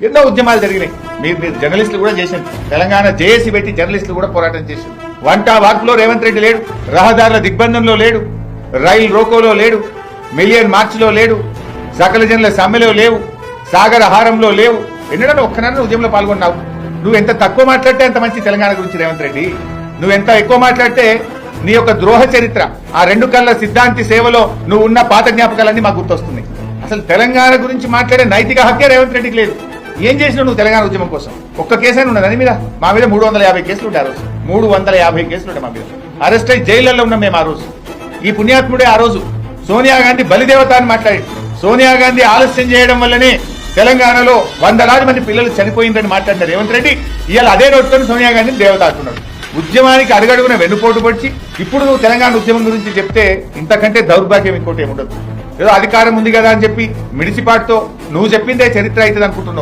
ఎన్నో ఉద్యమాలు జరిగినాయి. మీరు జర్నలిస్టులు కూడా చేసింది. తెలంగాణ జేఏసీ పెట్టి జర్నలిస్టులు కూడా పోరాటం చేసింది. వంట వార్పులో రేవంత్ రెడ్డి లేడు, రహదారుల దిగ్బంధంలో లేడు, రైలు రోకోలో లేడు, మిలియన్ మార్చిలో లేడు, సకల జనుల సమ్మెలో లేవు, సాగర హారంలో లేవు. ఎన్నడన్నా ఒక్కనన్నా ఉద్యమంలో పాల్గొన్నావు? నువ్వు ఎంత తక్కువ మాట్లాడితే అంత మంచి తెలంగాణ గురించి రేవంత్ రెడ్డి. నువ్వు ఎంత ఎక్కువ మాట్లాడితే నీ యొక్క ద్రోహ చరిత్ర, ఆ 2 కళ్ళ సిద్ధాంతి సేవలో నువ్వు ఉన్న పాత జ్ఞాపకాలన్నీ మాకు గుర్తొస్తున్నాయి. అసలు తెలంగాణ గురించి మాట్లాడే నైతిక హక్కే రేవంత్ రెడ్డికి లేదు. ఏం చేసినావు నువ్వు తెలంగాణ ఉద్యమం కోసం? ఒక్క కేసైనా ఉన్నది అని మీద? మా మీద 350 కేసులు ఉంటాయి. ఆ రోజు 350 కేసులు ఉంటాయి మా మీద. అరెస్ట్ అయ్యి జైళ్లలో ఉన్నాం మేము ఆ రోజు. ఈ పుణ్యాత్ముడే ఆ రోజు సోనియా గాంధీ బలిదేవత అని మాట్లాడి, సోనియా గాంధీ ఆలస్యం చేయడం వల్లనే తెలంగాణలో 100,000 మంది పిల్లలు చనిపోయిందని మాట్లాడిన రేవంత్ రెడ్డి ఇవాళ అదే నోటుతో సోనియా గాంధీని దేవత అంటున్నాడు. ఉద్యమానికి అడుగడుగున వెన్నుపోటు పడిచి ఇప్పుడు నువ్వు తెలంగాణ ఉద్యమం గురించి చెప్తే ఇంతకంటే దౌర్భాగ్యం ఇంకోటి ఏముండదు. ఏదో అధికారం ఉంది కదా అని చెప్పి మిడిసిపాటుతో నువ్వు చెప్పిందే చరిత్ర అవుతుంది అనుకుంటున్నావు.